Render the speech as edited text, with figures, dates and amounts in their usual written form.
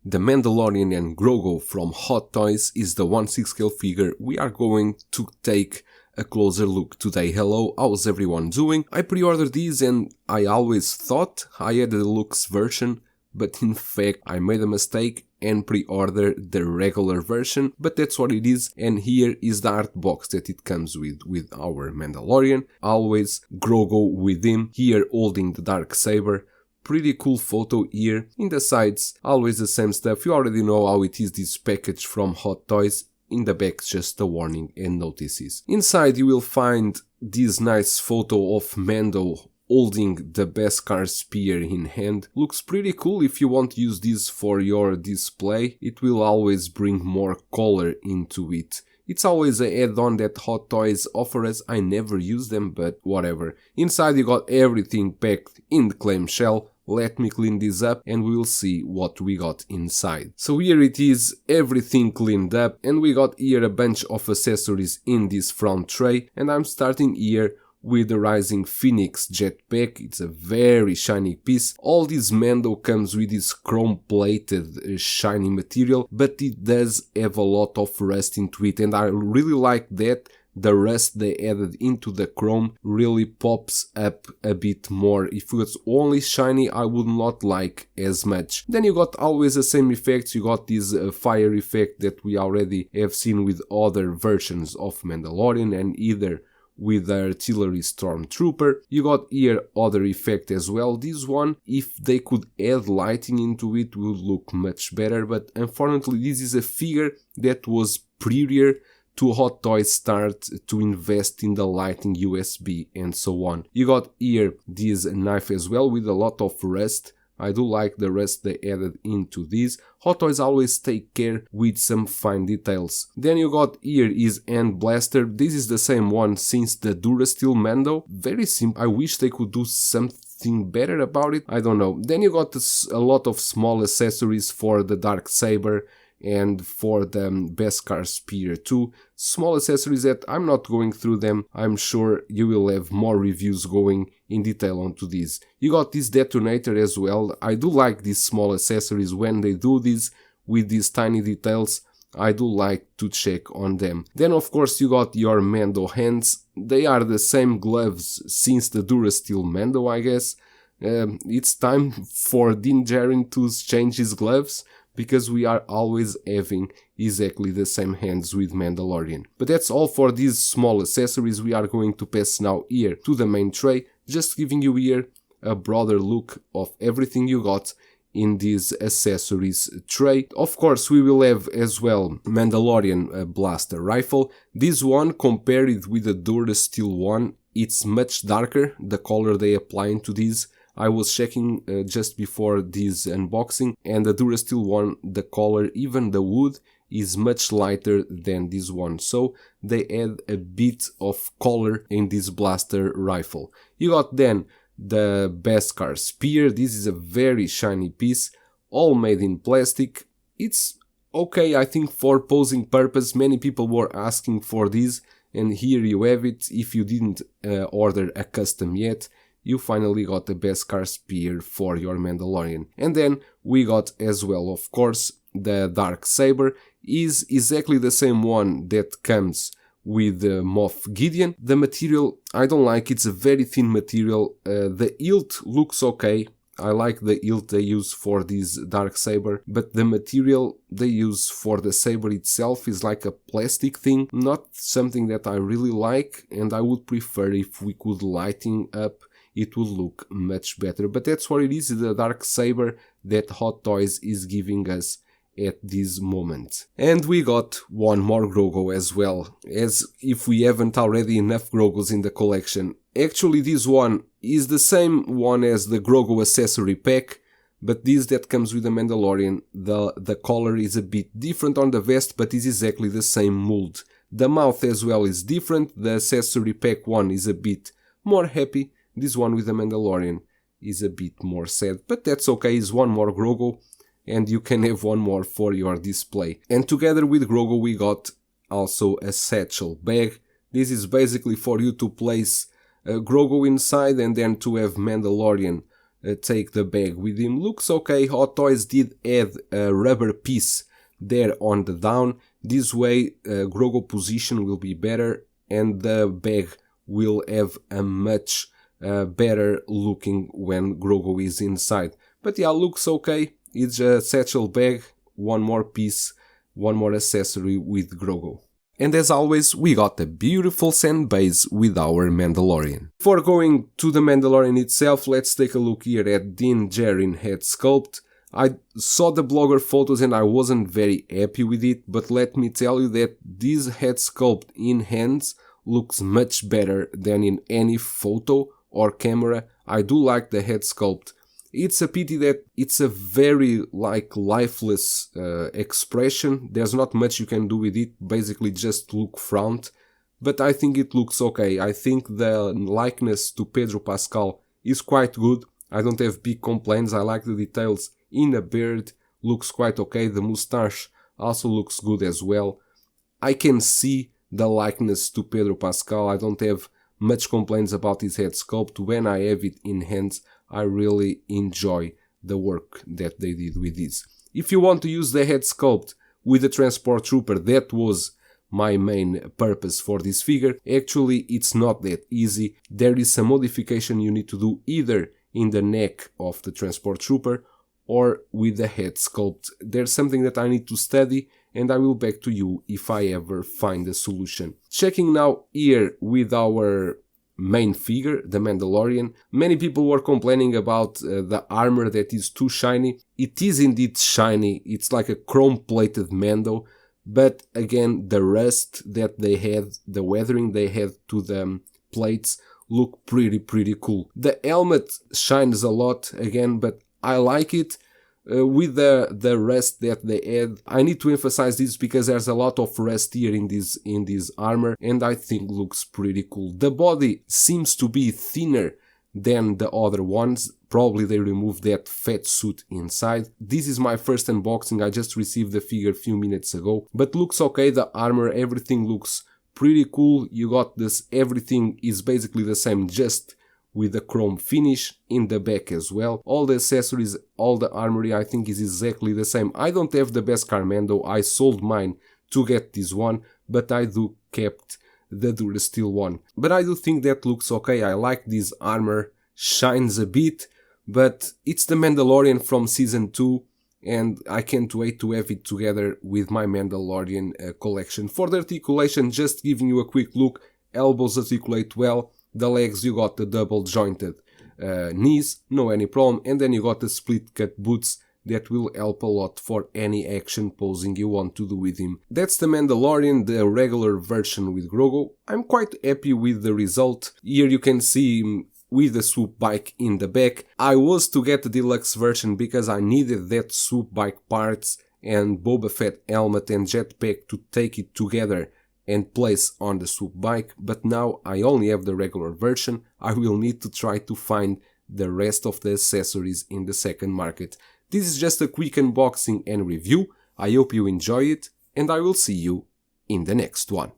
The Mandalorian and Grogu from Hot Toys is the 1/6 scale figure we are going to take a closer look today. Hello, how's everyone doing? I pre-ordered these and I always thought I had the deluxe version, but in fact I made a mistake and pre-ordered the regular version, but that's what it is. And here is the art box that it comes with our Mandalorian, always Grogu with him, here holding the dark saber. Pretty cool photo here. In the sides, always the same stuff. You already know how it is, this package from Hot Toys. In the back, just a warning and notices. Inside you will find this nice photo of Mando holding the Beskar spear in hand. Looks pretty cool. If you want to use this for your display, it will always bring more color into it. It's always an add-on that Hot Toys offer us. I never use them, but whatever. Inside you got everything packed in the clamshell. Let me clean this up and we'll see what we got inside. So here it is, everything cleaned up, and we got here a bunch of accessories in this front tray, and I'm starting here with the Rising Phoenix jetpack. It's a very shiny piece. All this Mando comes with this chrome plated shiny material, but it does have a lot of rust into it, and I really like that. The rust they added into the chrome really pops up a bit more. If it was only shiny, I would not like as much. Then you got always the same effects. You got this fire effect that we already have seen with other versions of Mandalorian and either with the artillery stormtrooper. You got here other effect as well. This one, if they could add lighting into it, would look much better, but unfortunately this is a figure that was prior to Hot Toys start to invest in the lighting USB and so on. You got here this knife as well with a lot of rust. I do like the rust they added into this. Hot Toys always take care with some fine details. Then you got here is Hand Blaster. This is the same one since the Durasteel Mando. Very simple. I wish they could do something better about it. I don't know. Then you got a lot of small accessories for the Dark Saber and for the Beskar Spear too. Small accessories that I'm not going through them. I'm sure you will have more reviews going in detail onto this. You got this detonator as well. I do like these small accessories when they do this with these tiny details. I do like to check on them. Then of course you got your Mando hands. They are the same gloves since the Durasteel Mando, I guess. It's time for Ding Djarin to change his gloves, because we are always having exactly the same hands with Mandalorian. But that's all for these small accessories. We are going to pass now here to the main tray, just giving you here a broader look of everything you got in this accessories tray. Of course, we will have as well Mandalorian blaster rifle. This one, compared with the Durasteel one, it's much darker, the color they apply into this. I was checking just before this unboxing, and the Durasteel one, the color, even the wood, is much lighter than this one. So they add a bit of color in this blaster rifle. You got then the Beskar Spear. This is a very shiny piece, all made in plastic. It's okay, I think, for posing purpose. Many people were asking for this, and here you have it. If you didn't order a custom yet, you finally got the Beskar Spear for your Mandalorian. And then we got as well, of course, the Dark Saber. Is exactly the same one that comes with Moff Gideon. The material, I don't like, it's a very thin material. The hilt looks okay. I like the hilt they use for this Dark Saber, but the material they use for the saber itself is like a plastic thing, not something that I really like, and I would prefer if we could lighten up. It would look much better, but that's what it is, the Dark Saber that Hot Toys is giving us at this moment. And we got one more Grogu as well, as if we haven't already enough Grogus in the collection. Actually, this one is the same one as the Grogu accessory pack, but this that comes with the Mandalorian, the color is a bit different on the vest, but is exactly the same mold. The mouth as well is different. The accessory pack one is a bit more happy. This one with the Mandalorian is a bit more sad, but that's okay, it's one more Grogu, and you can have one more for your display. And together with Grogu we got also a satchel bag. This is basically for you to place Grogu inside and then to have Mandalorian take the bag with him. Looks okay. Hot Toys did add a rubber piece there on the down. This way Grogu position will be better and the bag will have a much better looking when Grogu is inside. But yeah, looks okay. It's a satchel bag, one more piece, one more accessory with Grogu. And as always, we got a beautiful sand base with our Mandalorian. Before going to the Mandalorian itself, let's take a look here at Ding Djarin head sculpt. I saw the blogger photos and I wasn't very happy with it, but let me tell you that this head sculpt in hands looks much better than in any photo or camera. I do like the head sculpt. It's a pity that it's a very lifeless expression. There's not much you can do with it, basically just look front. But I think it looks okay. I think the likeness to Pedro Pascal is quite good. I don't have big complaints. I like the details in the beard, looks quite okay. The moustache also looks good as well. I can see the likeness to Pedro Pascal. I don't have much complaints about his head sculpt. When I have it in hands, I really enjoy the work that they did with this. If you want to use the head sculpt with the transport trooper, that was my main purpose for this figure. Actually, it's not that easy. There is some modification you need to do either in the neck of the transport trooper or with the head sculpt. There's something that I need to study and I will back to you if I ever find a solution. Checking now here with our main figure, the Mandalorian. Many people were complaining about the armor that is too shiny. It is indeed shiny, it's like a chrome plated Mando, but again the rust that they had, the weathering they had to the plates look pretty cool. The helmet shines a lot again, but I like it. With the rust that they add, I need to emphasize this because there's a lot of rust here in this armor and I think looks pretty cool. The body seems to be thinner than the other ones, probably they removed that fat suit inside. This is my first unboxing, I just received the figure a few minutes ago, but looks okay. The armor, everything looks pretty cool. You got this, everything is basically the same, just with the chrome finish in the back as well. All the accessories, all the armory I think is exactly the same. I don't have the best Mando, I sold mine to get this one, but I do kept the Durasteel one. But I do think that looks okay. I like this armor, shines a bit, but it's the Mandalorian from season 2 and I can't wait to have it together with my Mandalorian collection. For the articulation, just giving you a quick look, elbows articulate well. The legs, you got the double jointed knees, no any problem, and then you got the split cut boots that will help a lot for any action posing you want to do with him. That's the Mandalorian, the regular version with Grogu. I'm quite happy with the result. Here you can see him with the swoop bike in the back. I was to get the deluxe version because I needed that swoop bike parts and Boba Fett helmet and jetpack to take it together and place on the swoop bike, but now I only have the regular version. I will need to try to find the rest of the accessories in the second market. This is just a quick unboxing and review. I hope you enjoy it and I will see you in the next one.